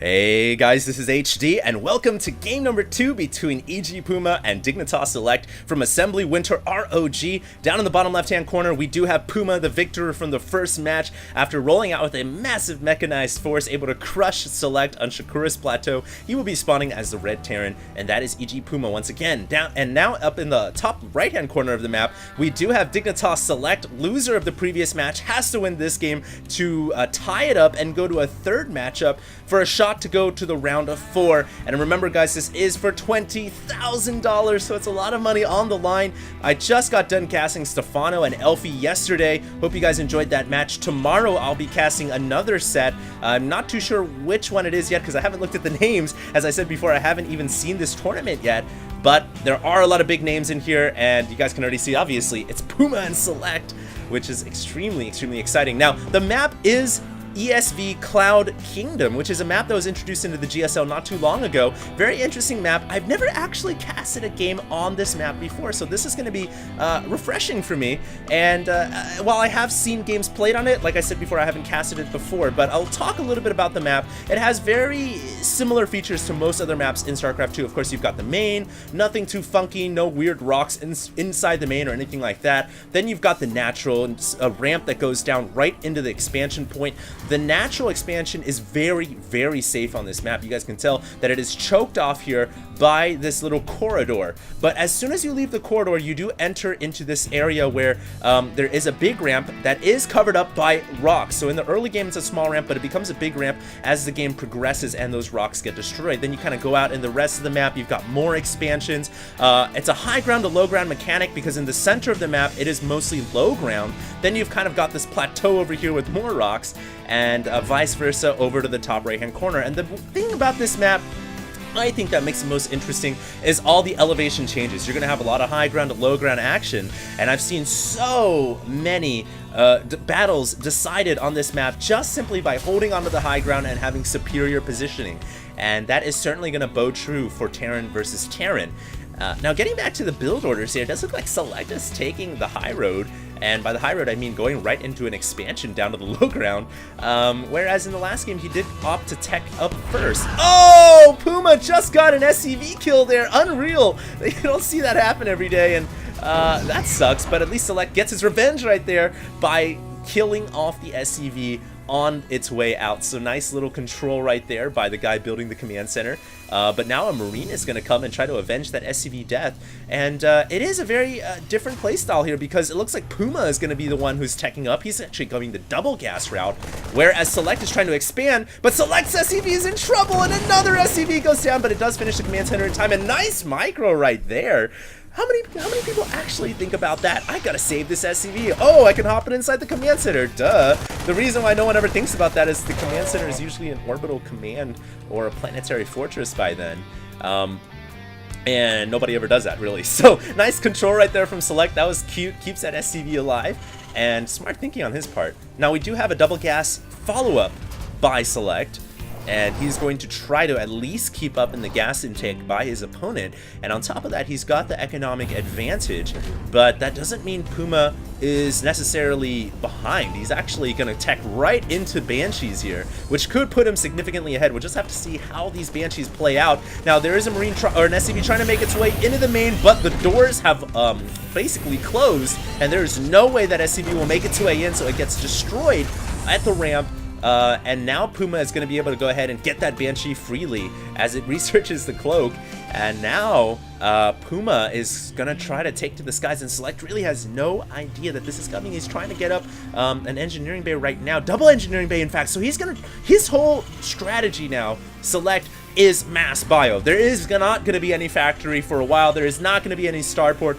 Hey guys, this is HD, and welcome to game number 2 between EG Puma and Dignitas Select from Assembly Winter ROG. Down in the bottom left-hand corner, we do have Puma, the victor from the first match, after rolling out with a massive mechanized force, able to crush Select on Shakura's Plateau. He will be spawning as the Red Terran, and that is EG Puma once again. Now up in the top right-hand corner of the map, we do have Dignitas Select. Loser of the previous match has to win this game to tie it up and go to a third matchup for a shot to go to the round of 4. And remember guys, this is for $20,000, so it's a lot of money on the line. I just got done casting Stefano and Elfie yesterday. Hope you guys enjoyed that match. Tomorrow I'll be casting another set. I'm not too sure which one it is yet because I haven't looked at the names. As I said before, I haven't even seen this tournament yet. But there are a lot of big names in here, and you guys can already see, obviously, it's Puma and Select, which is extremely exciting. Now, the map is ESV Cloud Kingdom, which is a map that was introduced into the GSL not too long ago. Very interesting map. I've never actually casted a game on this map before, so this is going to be refreshing for me. And while I have seen games played on it, like I said before, I haven't casted it before, but I'll talk a little bit about the map. It has very similar features to most other maps in Starcraft 2. Of course, you've got the main, nothing too funky, no weird rocks inside the main or anything like that. Then you've got the natural, a ramp that goes down right into the expansion point. The natural expansion is very safe on this map. You guys can tell that it is choked off here by this little corridor. But as soon as you leave the corridor, you do enter into this area where there is a big ramp that is covered up by rocks. So in the early game, it's a small ramp, but it becomes a big ramp as the game progresses and those rocks get destroyed. Then you kind of go out in the rest of the map. You've got more expansions. It's a high ground to low ground mechanic because in the center of the map, it is mostly low ground. Then you've kind of got this plateau over here with more rocks, and vice versa over to the top right hand corner. And the thing about this map I think that makes it most interesting is all the elevation changes. You're going to have a lot of high ground to low ground action, and I've seen so many battles decided on this map just simply by holding onto the high ground and having superior positioning, and that is certainly going to bode true for Terran versus Terran. Now getting back to the build orders here, it does look like Select is taking the high road, and by the high road I mean going right into an expansion down to the low ground, whereas in the last game he did opt to tech up first. Oh, Puma just got an SCV kill there, unreal. You don't see that happen every day, and that sucks, but at least Select gets his revenge right there by killing off the SCV on its way out. So nice little control right there by the guy building the command center. But now a Marine is going to come and try to avenge that SCV death. And it is a very different playstyle here because it looks like Puma is going to be the one who's teching up. He's actually going the double gas route, whereas Select is trying to expand, but Select's SCV is in trouble and another SCV goes down, but it does finish the command center in time. And nice micro right there. How many people actually think about that? I gotta save this SCV. Oh, I can hop it inside the command center. Duh. The reason why no one ever thinks about that is the command center is usually an orbital command or a planetary fortress by then. And nobody ever does that, really. So, nice control right there from Select. That was cute. Keeps that SCV alive. And smart thinking on his part. Now, we do have a double gas follow-up by Select, and he's going to try to at least keep up in the gas intake by his opponent. And on top of that, he's got the economic advantage, but that doesn't mean Puma is necessarily behind. He's actually going to tech right into Banshees here, which could put him significantly ahead. We'll just have to see how these Banshees play out. Now, there is a Marine or an SCV trying to make its way into the main, but the doors have basically closed, and there's no way that SCV will make its way in, so it gets destroyed at the ramp. And now Puma is going to be able to go ahead and get that Banshee freely as it researches the cloak. And now Puma is going to try to take to the skies, and Select really has no idea that this is coming. He's trying to get up an engineering bay right now, double engineering bay in fact. So his whole strategy now, Select, is mass bio. There is not going to be any factory for a while. There is not going to be any starport.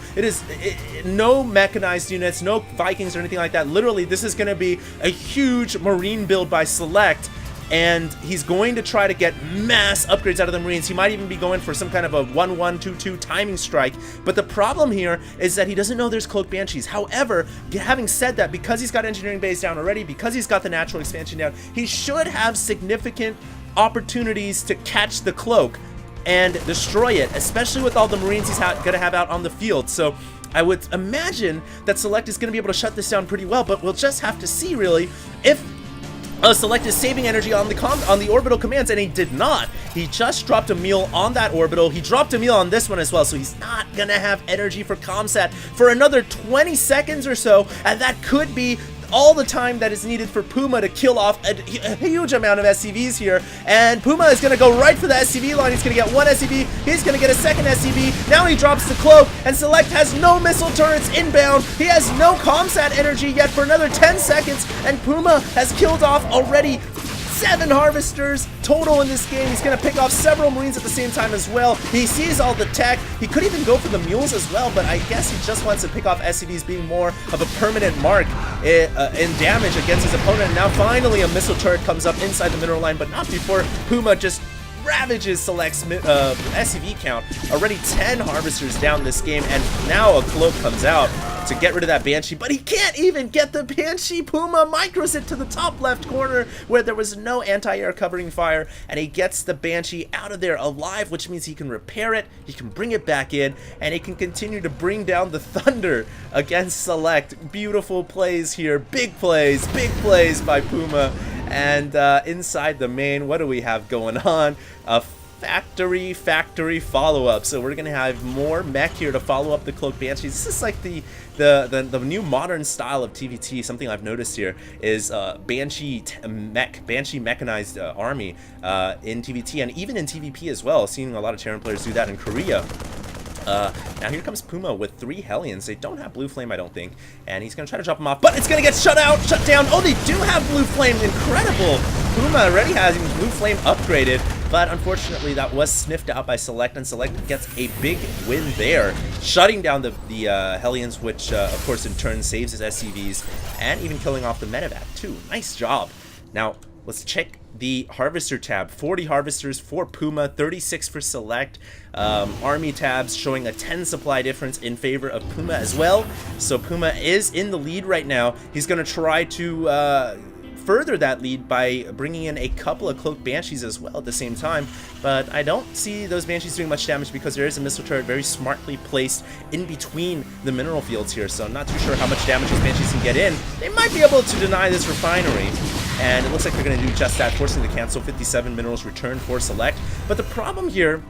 No mechanized units, no Vikings or anything like that. Literally, this is going to be a huge Marine build by Select, and he's going to try to get mass upgrades out of the Marines. He might even be going for some kind of a 1-1-2-2 timing strike. But the problem here is that he doesn't know there's Cloak Banshees. However, having said that, because he's got engineering bays down already, because he's got the natural expansion down, he should have significant opportunities to catch the cloak and destroy it, especially with all the Marines he's gonna have out on the field. So I would imagine that Select is gonna be able to shut this down pretty well, but we'll just have to see really if Select is saving energy on the orbital commands, and he did not. He just dropped a meal on that orbital. He dropped a meal on this one as well, so he's not gonna have energy for Comsat for another 20 seconds or so, and that could be all the time that is needed for Puma to kill off a huge amount of SCVs here. And Puma is going to go right for the SCV line. He's going to get one SCV. He's going to get a second SCV. Now he drops the cloak, and Select has no missile turrets inbound. He has no Comsat energy yet for another 10 seconds, and Puma has killed off already 7 harvesters total in this game. He's going to pick off several Marines at the same time as well. He sees all the tech. He could even go for the mules as well, but I guess he just wants to pick off SCVs, being more of a permanent mark in damage against his opponent. And now finally a missile turret comes up inside the mineral line, but not before Puma just ravages Select's SCV count. Already 10 harvesters down this game, and now a cloak comes out to get rid of that Banshee, but he can't even get the Banshee. Puma micros it to the top left corner where there was no anti-air covering fire, and he gets the Banshee out of there alive, which means he can repair it, he can bring it back in, and he can continue to bring down the Thunder against Select. Beautiful plays here, big plays by Puma. And inside the main, what do we have going on? A factory follow-up. So we're gonna have more mech here to follow up the Cloak Banshees. This is like the new modern style of TvT. Something I've noticed here is Banshee mechanized army in TvT, and even in TvP as well. Seeing a lot of Terran players do that in Korea. Now here comes Puma with 3 Hellions. They don't have Blue Flame, I don't think, and he's gonna try to drop them off, but it's gonna get shut down. Oh, they do have Blue Flame. Incredible. Puma already has Blue Flame upgraded, but unfortunately that was sniffed out by Select, and Select gets a big win there, shutting down the Hellions, which of course in turn saves his SCVs, and even killing off the medevac too. Nice job. Now let's check the Harvester tab. 40 Harvesters for Puma, 36 for Select. Army tabs showing a 10 supply difference in favor of Puma as well. So Puma is in the lead right now. He's going to try to further that lead by bringing in a couple of Cloak Banshees as well at the same time, but I don't see those Banshees doing much damage because there is a missile turret very smartly placed in between the mineral fields here, so I'm not too sure how much damage those Banshees can get in. They might be able to deny this refinery, and it looks like they're going to do just that, forcing the cancel. 57 minerals returned for Select, but the problem here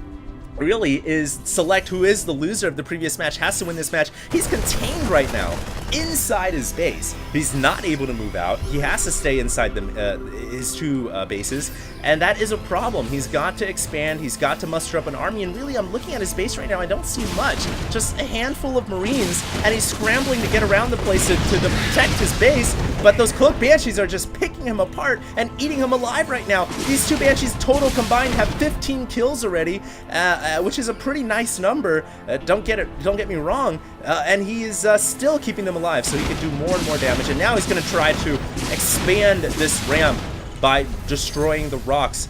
really is Select, who is the loser of the previous match, has to win this match. He's contained right now inside his base. He's not able to move out. He has to stay inside his 2 bases, and that is a problem. He's got to expand. He's got to muster up an army, and really I'm looking at his base right now. I don't see much, just a handful of Marines, and he's scrambling to get around the place to protect his base, but those Cloak Banshees are just picking him apart and eating him alive right now. These 2 Banshees total combined have 15 kills already, which is a pretty nice number. Don't get me wrong, and he is still keeping them alive, so he can do more and more damage. And now he's going to try to expand this ramp by destroying the rocks,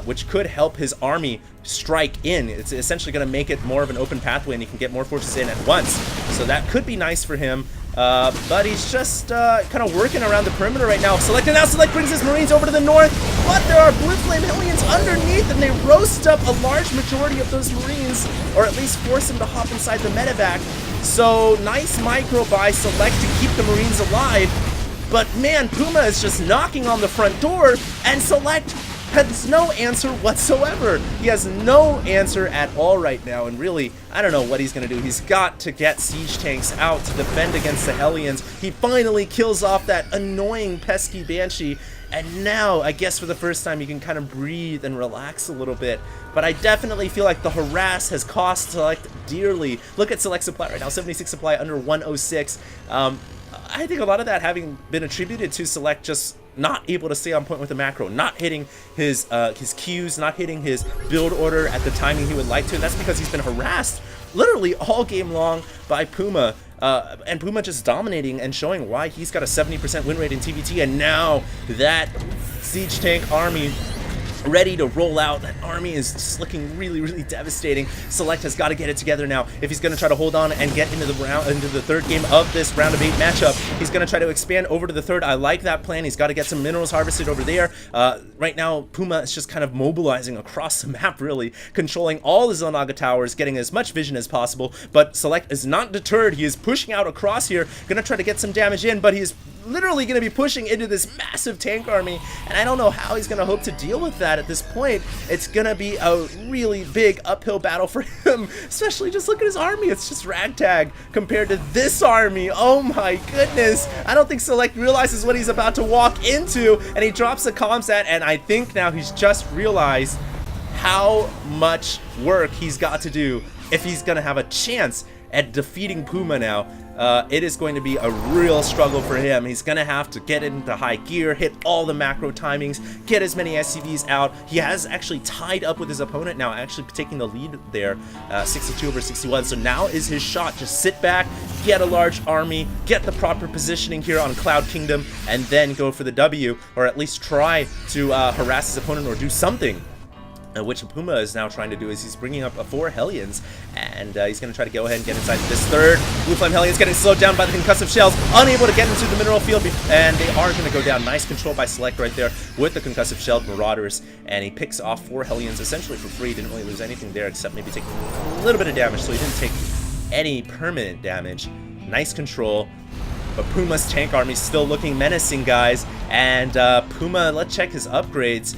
which could help his army strike in. It's essentially going to make it more of an open pathway, and he can get more forces in at once. So that could be nice for him. But he's just kind of working around the perimeter right now. Select brings his Marines over to the north, but there are Blue Flame Hellions underneath, and they roast up a large majority of those Marines, or at least force them to hop inside the medevac. So nice micro by Select to keep the Marines alive, but man, Puma is just knocking on the front door, and Select has no answer whatsoever. He has no answer at all right now, and really, I don't know what he's going to do. He's got to get siege tanks out to defend against the Hellions. He finally kills off that annoying, pesky Banshee, and now, I guess for the first time, you can kind of breathe and relax a little bit. But I definitely feel like the harass has cost Select dearly. Look at Select supply right now, 76 supply, under 106. I think a lot of that having been attributed to Select just not able to stay on point with the macro, not hitting his cues, not hitting his build order at the timing he would like to, and that's because he's been harassed literally all game long by Puma, and Puma just dominating and showing why he's got a 70% win rate in TvT, and now that siege tank army ready to roll out. That army is just looking really, really devastating. Select has got to get it together now if he's going to try to hold on and get into the third game of this round of 8 matchup. He's going to try to expand over to the third. I like that plan. He's got to get some minerals harvested over there. Right now, Puma is just kind of mobilizing across the map, really, controlling all the Xel'Naga towers, getting as much vision as possible, but Select is not deterred. He is pushing out across here, going to try to get some damage in, but he is literally going to be pushing into this massive tank army, and I don't know how he's going to hope to deal with that at this point. It's going to be a really big uphill battle for him, especially just look at his army. It's just ragtag compared to this army. Oh my goodness. I don't think Select realizes what he's about to walk into, and he drops a comsat, and I think now he's just realized how much work he's got to do if he's going to have a chance at defeating Puma now. It is going to be a real struggle for him. He's going to have to get into high gear, hit all the macro timings, get as many SCVs out. He has actually tied up with his opponent now, actually taking the lead there, 62 over 61. So now is his shot. Just sit back, get a large army, get the proper positioning here on Cloud Kingdom, and then go for the W, or at least try to harass his opponent or do something. Which Puma is now trying to do is he's bringing up 4 Hellions, and he's going to try to go ahead and get inside this third. Blue Flame Hellions getting slowed down by the concussive shells, unable to get into the mineral field, and they are going to go down. Nice control by Select right there with the concussive shelled Marauders, and he picks off 4 Hellions essentially for free. Didn't really lose anything there except maybe taking a little bit of damage, so he didn't take any permanent damage. Nice control. But Puma's tank army still looking menacing, guys. And Puma, let's check his upgrades.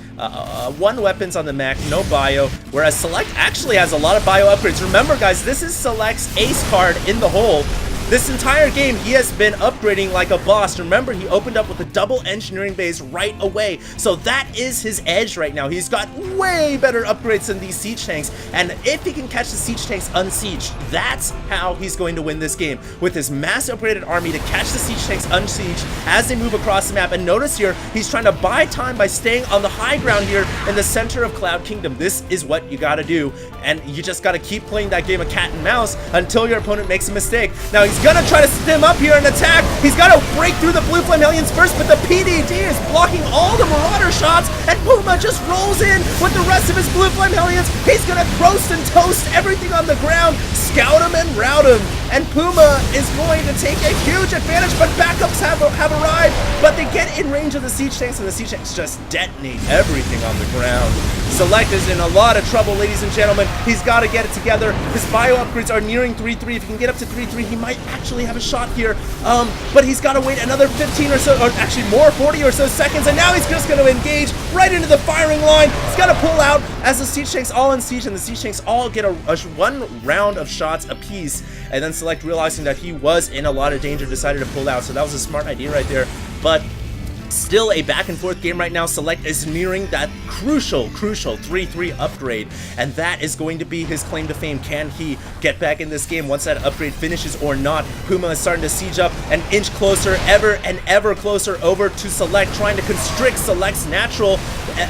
1 weapons on the mech, no bio. Whereas Select actually has a lot of bio upgrades. Remember, guys, this is Select's ace card in the hole. This entire game, he has been upgrading like a boss. Remember, he opened up with a double engineering base right away. So that is his edge right now. He's got way better upgrades than these siege tanks. And if he can catch the siege tanks unsieged, that's how he's going to win this game. With his mass upgraded army to catch the siege tanks unsieged as they move across the map. And notice here, he's trying to buy time by staying on the high ground here in the center of Cloud Kingdom. This is what you gotta do. And you just gotta keep playing that game of cat and mouse until your opponent makes a mistake. Now he's gonna try to stem up here and attack. He's got to break through the Blue Flame Hellions first, but the PDD is blocking all the Marauder shots, and Puma just rolls in with the rest of his Blue Flame Hellions. He's gonna roast and toast everything on the ground, scout him and rout him, and Puma is going to take a huge advantage, but backups have arrived, but they get in range of the siege tanks, and the siege tanks just detonate everything on the ground. Select is in a lot of trouble, ladies and gentlemen. He's got to get it together. His bio upgrades are nearing 3-3. If he can get up to 3-3, he might actually have a shot here. But he's got to wait another 15 or so, or actually more, 40 or so seconds, and now he's just going to engage right into the firing line. He's got to pull out as the siege tanks all in siege, and the siege tanks all get a 1 round of shots apiece. And then Select, realizing that he was in a lot of danger, decided to pull out. So that was a smart idea right there. But still a back and forth game right now. Select is nearing that crucial 3-3 upgrade, and that is going to be his claim to fame. Can he get back in this game once that upgrade finishes or not? Puma is starting to siege up an inch closer, ever and ever closer over to Select, trying to constrict Select's natural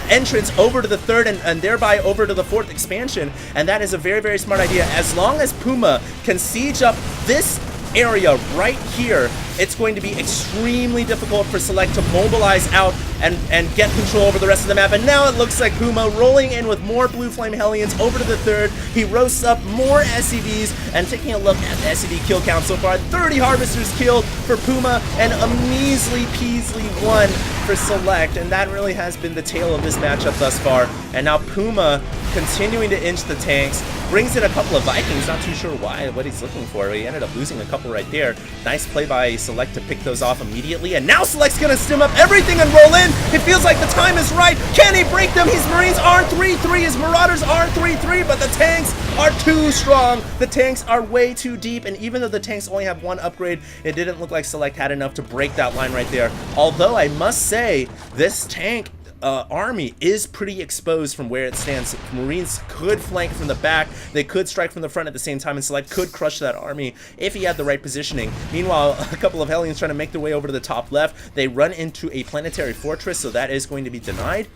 entrance over to the third and thereby over to the 4th expansion, and that is a very, very smart idea. As long as Puma can siege up this area right here, it's going to be extremely difficult for Select to mobilize out and get control over the rest of the map. And now it looks like Puma rolling in with more Blue Flame Hellions over to the third. He roasts up more SCVs, and taking a look at the SCV kill count so far, 30 Harvesters killed for Puma and a measly peasly 1 for Select, and that really has been the tale of this matchup thus far. And now Puma continuing to inch the tanks, brings in a couple of Vikings, not too sure what he's looking for. He ended up losing a couple right there. Nice play by Select to pick those off immediately, and now Select's gonna stim up everything and roll in. It feels like the time is right. Can he break them? His Marines aren't 3-3, his Marauders aren't 3-3, but the tanks are too strong. The tanks are way too deep, and even though the tanks only have 1 upgrade, it didn't look like Select had enough to break that line right there. Although I must say, this tank army is pretty exposed from where it stands. Marines could flank from the back, they could strike from the front at the same time, and Select could crush that army if he had the right positioning. Meanwhile, a couple of Hellions trying to make their way over to the top left. They run into a planetary fortress, so that is going to be denied.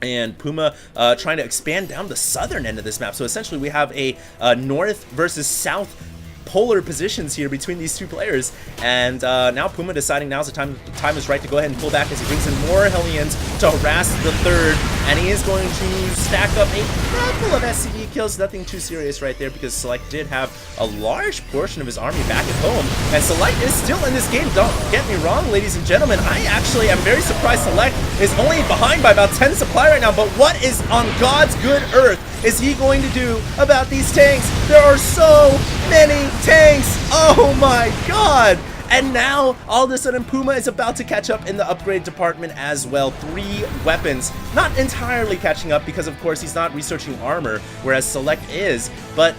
And Puma trying to expand down the southern end of this map. So essentially we have a north versus south polar positions here between these two players, and now Puma deciding now's the time is right to go ahead and pull back as he brings in more Hellions to harass the third, and he is going to stack up a couple of SCV kills. Nothing too serious right there because Select did have a large portion of his army back at home, and Select is still in this game. Don't get me wrong, ladies and gentlemen, I actually am very surprised Select is only behind by about 10 supply right now, but what is on God's good earth is he going to do about these tanks? There are so many tanks! Oh my god! And now, all of a sudden, Puma is about to catch up in the upgrade department as well. 3 weapons. Not entirely catching up because, of course, he's not researching armor, whereas Select is, but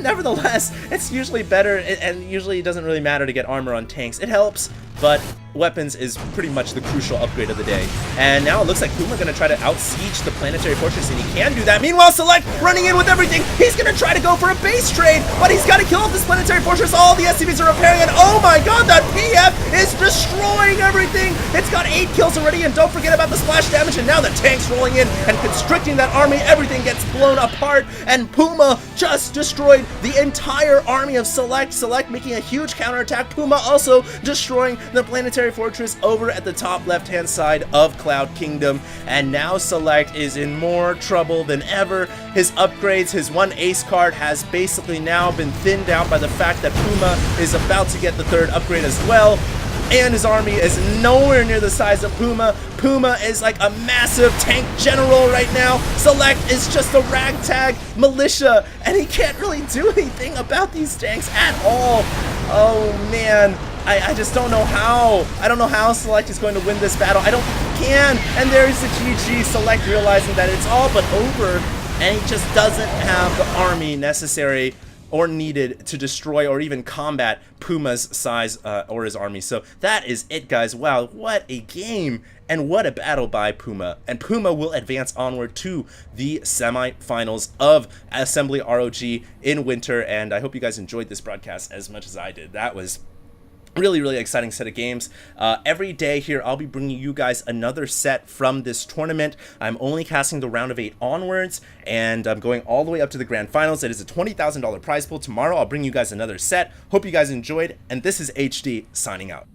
nevertheless, it's usually better, and usually it doesn't really matter to get armor on tanks. It helps, but weapons is pretty much the crucial upgrade of the day. And now it looks like Puma gonna try to out-siege the planetary fortress, and he can do that. Meanwhile, Select running in with everything. He's gonna try to go for a base trade, but he's gotta kill off this planetary fortress. All the SCVs are repairing, and oh my god, that PF is destroying everything. It's got 8 kills already, and don't forget about the splash damage, and now the tank's rolling in and constricting that army. Everything gets blown apart, and Puma just destroyed the entire army of Select. Select making a huge counterattack. Puma also destroying the planetary fortress over at the top left-hand side of Cloud Kingdom, and now Select is in more trouble than ever. His upgrades, his 1 ace card has basically now been thinned out by the fact that Puma is about to get the 3rd upgrade as well, and his army is nowhere near the size of Puma. Puma is like a massive tank general right now. Select is just a ragtag militia, and he can't really do anything about these tanks at all. Oh man, I just don't know how. I don't know how Select is going to win this battle. I don't think he can. And there's the GG. Select realizing that it's all but over, and he just doesn't have the army necessary or needed to destroy or even combat Puma's size or his army. So that is it, guys. Wow, what a game and what a battle by Puma. And Puma will advance onward to the semifinals of Assembly ROG in winter. And I hope you guys enjoyed this broadcast as much as I did. That was really exciting set of games. Every day here I'll be bringing you guys another set from this tournament. I'm only casting the round of 8 onwards, and I'm going all the way up to the grand finals. It is a $20,000 prize pool. Tomorrow I'll bring you guys another set. Hope you guys enjoyed, and this is HD signing out.